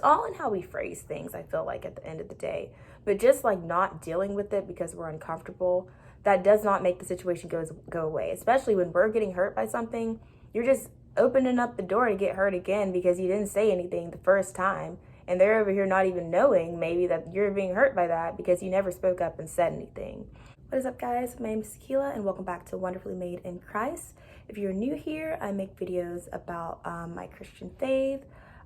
it's all in how we phrase things, I feel like, at the end of the day. But just like not dealing with it because we're uncomfortable, that does not make the situation go away. Especially when we're getting hurt by something, you're just opening up the door to get hurt again because you didn't say anything the first time. And they're over here not even knowing maybe that you're being hurt by that because you never spoke up and said anything. What is up, guys? My name is Tequila and welcome back to Wonderfully Made in Christ. If you're new here, I make videos about my Christian faith,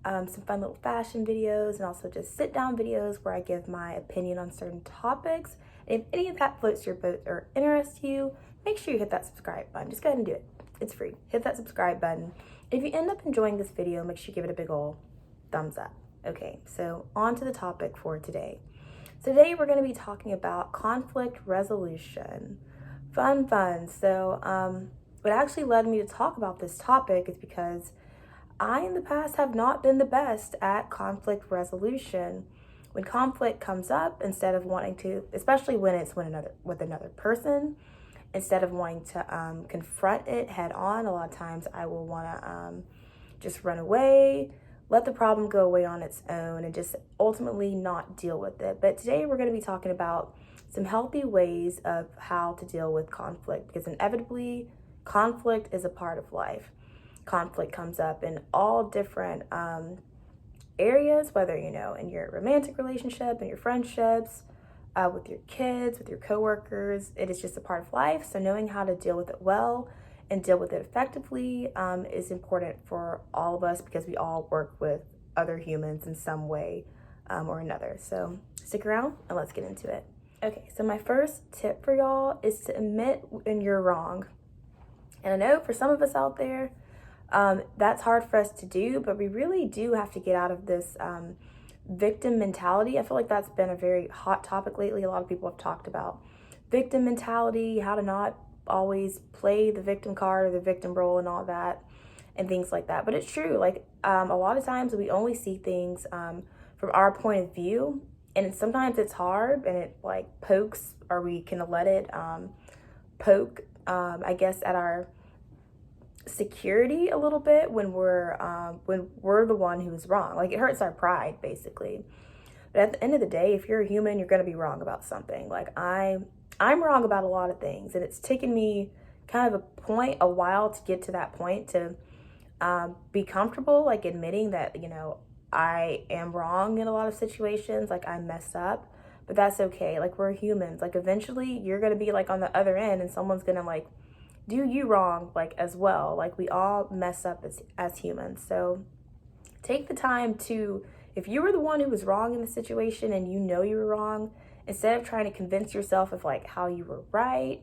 some fun little fashion videos, and also just sit down videos where I give my opinion on certain topics. And if any of that floats your boat or interests you, make sure you hit that subscribe button. Just go ahead and do it. It's free. Hit that subscribe button. If you end up enjoying this video, make sure you give it a big ol' thumbs up. Okay, so on to the topic for today. Today we're going to be talking about conflict resolution. Fun. So what actually led me to talk about this topic is because I in the past have not been the best at conflict resolution. When conflict comes up, instead of wanting to, especially when it's with another person, instead of wanting to confront it head on, a lot of times I will want to just run away, let the problem go away on its own, and just ultimately not deal with it. But today we're going to be talking about some healthy ways of how to deal with conflict, because inevitably conflict is a part of life. Conflict comes up in all different areas, whether, in your romantic relationship, in your friendships, with your kids, with your coworkers. It is just a part of life. So knowing how to deal with it well and deal with it effectively is important for all of us, because we all work with other humans in some way or another. So stick around and let's get into it. Okay, so my first tip for y'all is to admit when you're wrong. And I know for some of us out there, that's hard for us to do, but we really do have to get out of this victim mentality. I feel like that's been a very hot topic lately. A lot of people have talked about victim mentality, how to not always play the victim card or the victim role and all that and things like that. But it's true, like a lot of times we only see things from our point of view, and sometimes it's hard and it like pokes, or we can let it poke I guess at our security a little bit when we're the one who's wrong. Like it hurts our pride basically. But at the end of the day, if you're a human, you're going to be wrong about something. Like I'm wrong about a lot of things, and it's taken me kind of a while to get to that point, to be comfortable like admitting that I am wrong in a lot of situations. Like I mess up, but that's okay. Like we're humans. Like eventually you're going to be like on the other end, and someone's going to like do you wrong like as well. Like we all mess up as humans. So take the time to, if you were the one who was wrong in the situation and you know you were wrong, instead of trying to convince yourself of like how you were right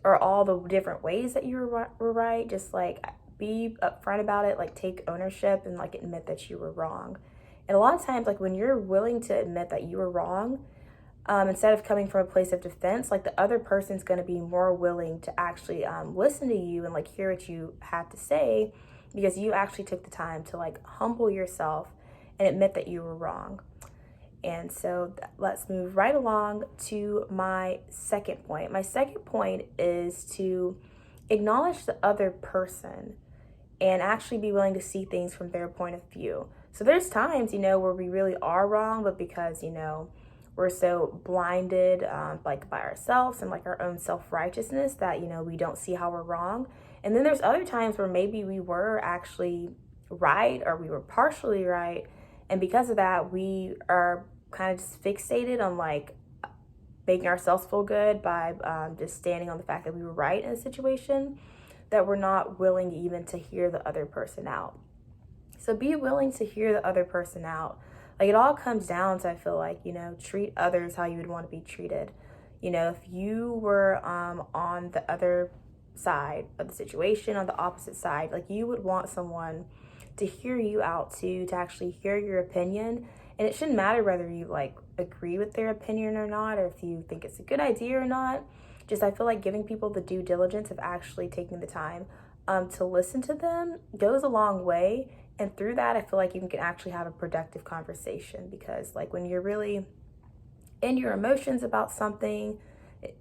or all the different ways that you were right, just like be upfront about it. Like take ownership and like admit that you were wrong. And a lot of times, like when you're willing to admit that you were wrong, instead of coming from a place of defense, like the other person's going to be more willing to actually listen to you and like hear what you had to say, because you actually took the time to like humble yourself and admit that you were wrong. And so let's move right along to my second point. My second point is to acknowledge the other person and actually be willing to see things from their point of view. So there's times, where we really are wrong, but because, we're so blinded like by ourselves and like our own self-righteousness that, we don't see how we're wrong. And then there's other times where maybe we were actually right, or we were partially right. And because of that, we are kind of just fixated on like making ourselves feel good by just standing on the fact that we were right in a situation, that we're not willing even to hear the other person out. So be willing to hear the other person out. Like it all comes down to, I feel like, treat others how you would want to be treated. If you were on the other side of the situation, on the opposite side, like you would want someone to hear you out to actually hear your opinion. And it shouldn't matter whether you like agree with their opinion or not, or if you think it's a good idea or not. Just, I feel like giving people the due diligence of actually taking the time to listen to them goes a long way. And through that, I feel like you can actually have a productive conversation, because like when you're really in your emotions about something,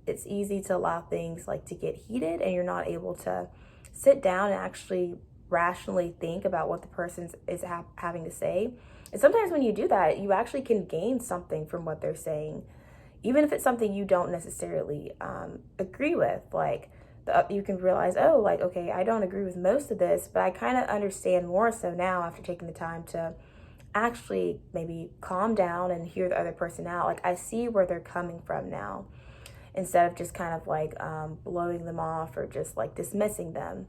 it's easy to allow things like to get heated, and you're not able to sit down and actually rationally think about what the person is having to say. And sometimes when you do that, you actually can gain something from what they're saying, even if it's something you don't necessarily agree with. Like, you can realize, oh, like, okay, I don't agree with most of this, but I kind of understand more so now after taking the time to actually maybe calm down and hear the other person out. Like, I see where they're coming from now, instead of just kind of like blowing them off or just like dismissing them.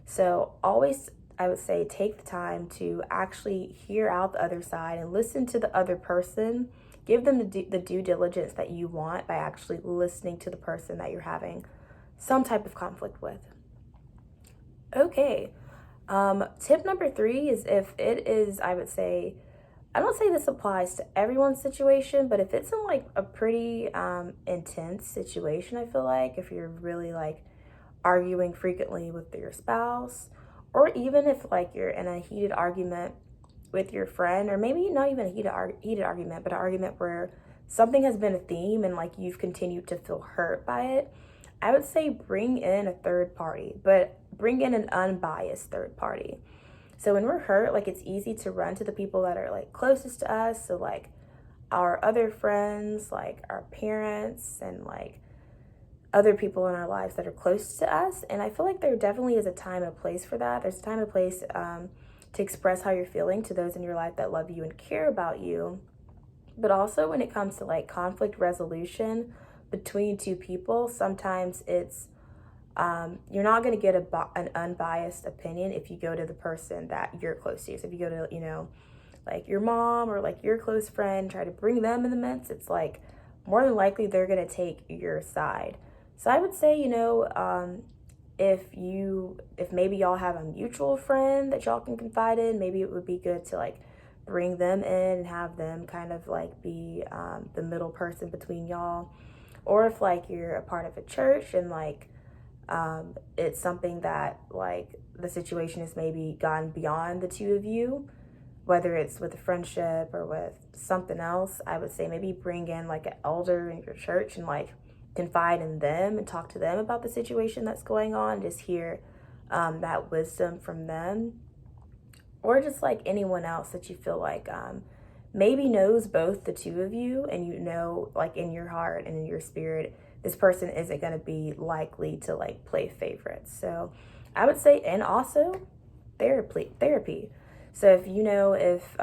So always, I would say, take the time to actually hear out the other side and listen to the other person. Give them the due diligence that you want by actually listening to the person that you're having some type of conflict with. Okay. Tip number 3 is, if it is, I would say, I don't say this applies to everyone's situation, but if it's in like a pretty intense situation, I feel like if you're really like arguing frequently with your spouse, or even if like you're in a heated argument with your friend, or maybe not even a heated argument, but an argument where something has been a theme and like you've continued to feel hurt by it, I would say bring in a third party, but bring in an unbiased third party. So when we're hurt, like, it's easy to run to the people that are like closest to us. So like our other friends, like our parents, and like other people in our lives that are close to us. And I feel like there definitely is a time and a place for that. There's a time and a place to express how you're feeling to those in your life that love you and care about you. But also when it comes to like conflict resolution between two people, sometimes it's you're not going to get an unbiased opinion if you go to the person that you're close to. So if you go to, like your mom or like your close friend, try to bring them in the midst, it's like more than likely they're going to take your side. So I would say, if maybe y'all have a mutual friend that y'all can confide in, maybe it would be good to like bring them in and have them kind of like be the middle person between y'all. Or if like you're a part of a church and like it's something that like the situation has maybe gone beyond the two of you, whether it's with a friendship or with something else, I would say maybe bring in like an elder in your church and like confide in them and talk to them about the situation that's going on. Just hear that wisdom from them. Or just like anyone else that you feel like maybe knows both the two of you, and like in your heart and in your spirit, this person isn't going to be likely to like play favorites. So I would say, and also therapy. So if you're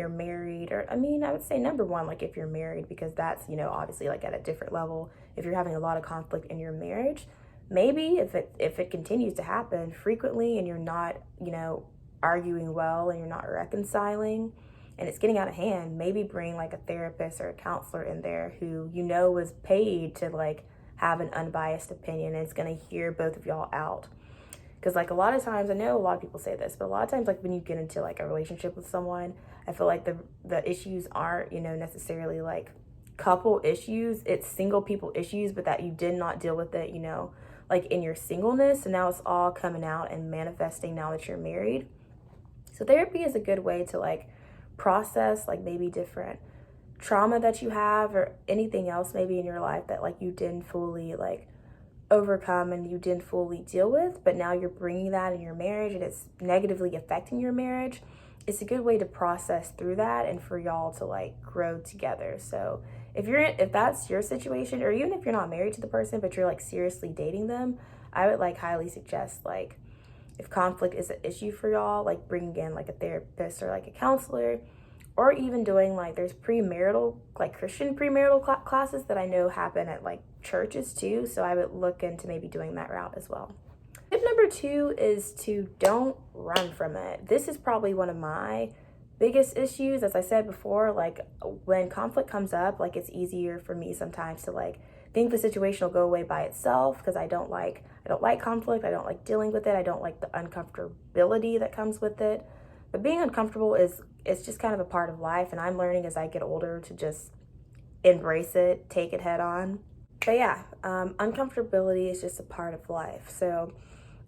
married, or I mean, I would say number one, like if you're married, because that's, obviously like at a different level. If you're having a lot of conflict in your marriage, maybe if it continues to happen frequently and you're not, arguing well and you're not reconciling and it's getting out of hand, maybe bring like a therapist or a counselor in there who was paid to like have an unbiased opinion and it's going to hear both of y'all out. Because like a lot of times, I know a lot of people say this, but a lot of times like when you get into like a relationship with someone, I feel like the issues aren't, necessarily like couple issues. It's single people issues, but that you did not deal with it, like in your singleness. And now it's all coming out and manifesting now that you're married. So therapy is a good way to like process like maybe different trauma that you have or anything else maybe in your life that like you didn't fully like overcome and you didn't fully deal with, but now you're bringing that in your marriage and it's negatively affecting your marriage. It's a good way to process through that and for y'all to like grow together. So if that's your situation, or even if you're not married to the person but you're like seriously dating them, I would like highly suggest, like, if conflict is an issue for y'all, like bringing in like a therapist or like a counselor, or even doing like, there's premarital, like Christian premarital classes that I know happen at like churches too. So I would look into maybe doing that route as well. Tip number 2 is to don't run from it. This is probably one of my biggest issues. As I said before, like when conflict comes up, like it's easier for me sometimes to like think the situation will go away by itself, because I don't like conflict. I don't like dealing with it. I don't like the uncomfortability that comes with it. But being uncomfortable it's just kind of a part of life, and I'm learning as I get older to just embrace it, take it head on. But yeah, uncomfortability is just a part of life. So,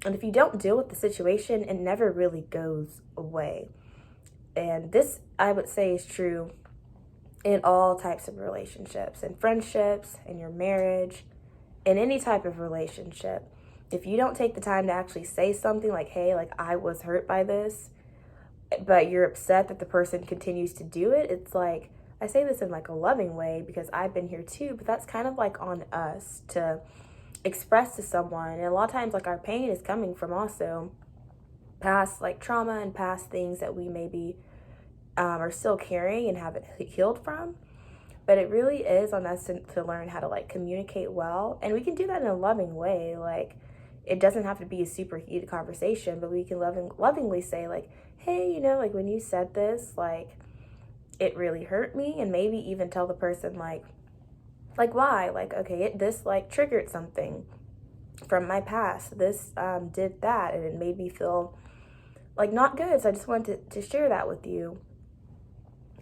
and if you don't deal with the situation, it never really goes away. And this, I would say, is true in all types of relationships, in friendships, in your marriage, in any type of relationship. If you don't take the time to actually say something like, hey, like I was hurt by this, but you're upset that the person continues to do it. It's like, I say this in like a loving way because I've been here too, but that's kind of like on us to express to someone. And a lot of times like our pain is coming from also past like trauma and past things that we maybe are still carrying and haven't healed from. But it really is on us to learn how to like communicate well, and we can do that in a loving way. Like, it doesn't have to be a super heated conversation, but we can lovingly say like, hey, like when you said this, like it really hurt me, and maybe even tell the person like why, like, okay, this like triggered something from my past. This did that, and it made me feel like not good. So I just wanted to share that with you.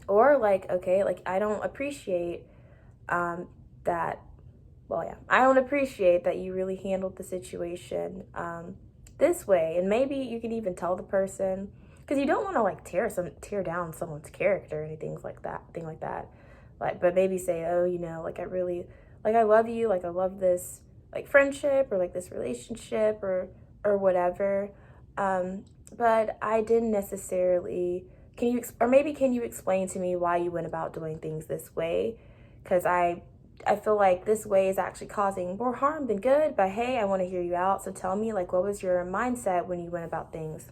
Or like, okay, like I don't appreciate that. Well, yeah, I don't appreciate that you really handled the situation this way. And maybe you can even tell the person, because you don't want to like tear down someone's character or anything like that. Like, but maybe say, oh, like I really, like I love you, like I love this like friendship or like this relationship or whatever. But I didn't necessarily. Can you explain to me why you went about doing things this way? Because I feel like this way is actually causing more harm than good. But hey, I want to hear you out. So tell me, like, what was your mindset when you went about things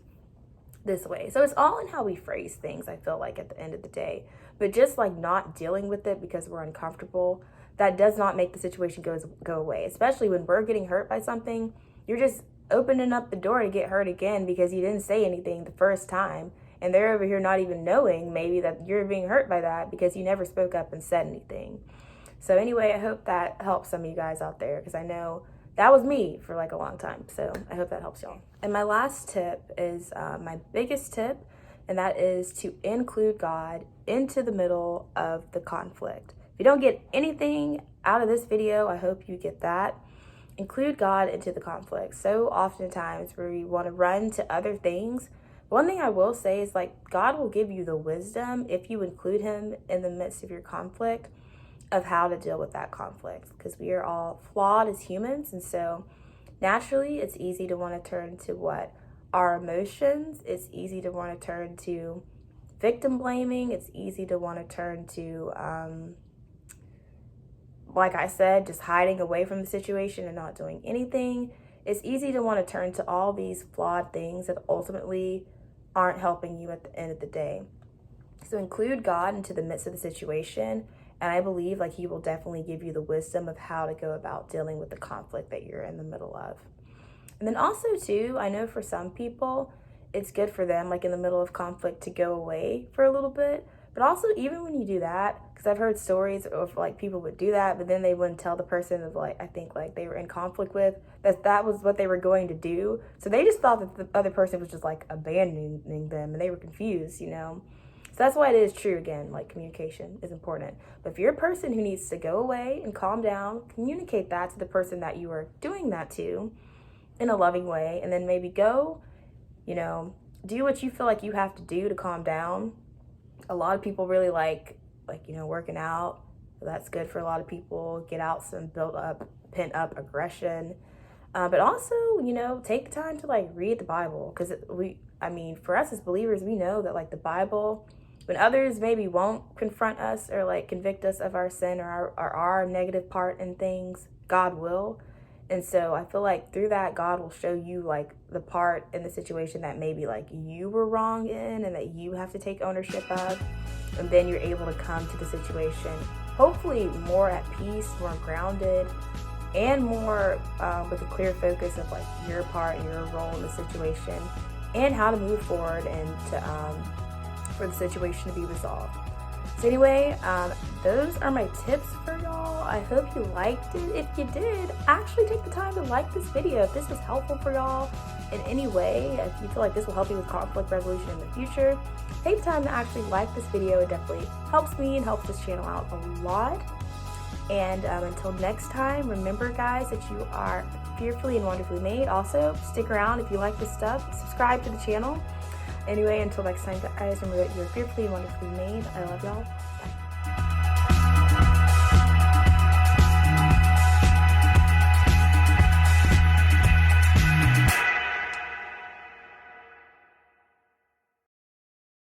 this way? So it's all in how we phrase things, I feel like, at the end of the day. But just like not dealing with it because we're uncomfortable, that does not make the situation go away. Especially when we're getting hurt by something, you're just opening up the door to get hurt again because you didn't say anything the first time. And they're over here not even knowing maybe that you're being hurt by that because you never spoke up and said anything. So anyway, I hope that helps some of you guys out there, because I know that was me for like a long time. So I hope that helps y'all. And my last tip is my biggest tip, and that is to include God into the middle of the conflict. If you don't get anything out of this video, I hope you get that. Include God into the conflict. So oftentimes we want to run to other things. One thing I will say is like God will give you the wisdom if you include him in the midst of your conflict of how to deal with that conflict, because we are all flawed as humans. And so naturally it's easy to want to turn to our emotions. It's easy to want to turn to victim blaming. It's easy to want to turn to, like I said, just hiding away from the situation and not doing anything. It's easy to want to turn to all these flawed things that ultimately aren't helping you at the end of the day. So include God into the midst of the situation, and I believe like he will definitely give you the wisdom of how to go about dealing with the conflict that you're in the middle of. And then also too, I know for some people it's good for them like in the middle of conflict to go away for a little bit. But also, even when you do that, because I've heard stories of like people would do that, but then they wouldn't tell the person of like, I think like they were in conflict with, that was what they were going to do. So they just thought that the other person was just like abandoning them, and they were confused, So that's why it is true, again, like communication is important. But if you're a person who needs to go away and calm down, communicate that to the person that you are doing that to in a loving way, and then maybe go, do what you feel like you have to do to calm down. A lot of people really like working out. That's good for a lot of people. Get out some pent up aggression. But also, take the time to like read the Bible, because for us as believers, we know that like the Bible, when others maybe won't confront us or like convict us of our sin or our negative part in things, God will. And so I feel like through that, God will show you like the part in the situation that maybe like you were wrong in and that you have to take ownership of. And then you're able to come to the situation, hopefully more at peace, more grounded, and more with a clear focus of like your part and your role in the situation and how to move forward and to for the situation to be resolved. So anyway, those are my tips for y'all. I hope you liked it. If you did, actually take the time to like this video. If this was helpful for y'all in any way, if you feel like this will help you with conflict resolution in the future, take the time to actually like this video. It definitely helps me and helps this channel out a lot. And until next time, remember guys that you are fearfully and wonderfully made. Also, stick around if you like this stuff. Subscribe to the channel. Anyway, until next time guys, remember that you're fearfully and wonderfully made. I love y'all. Bye.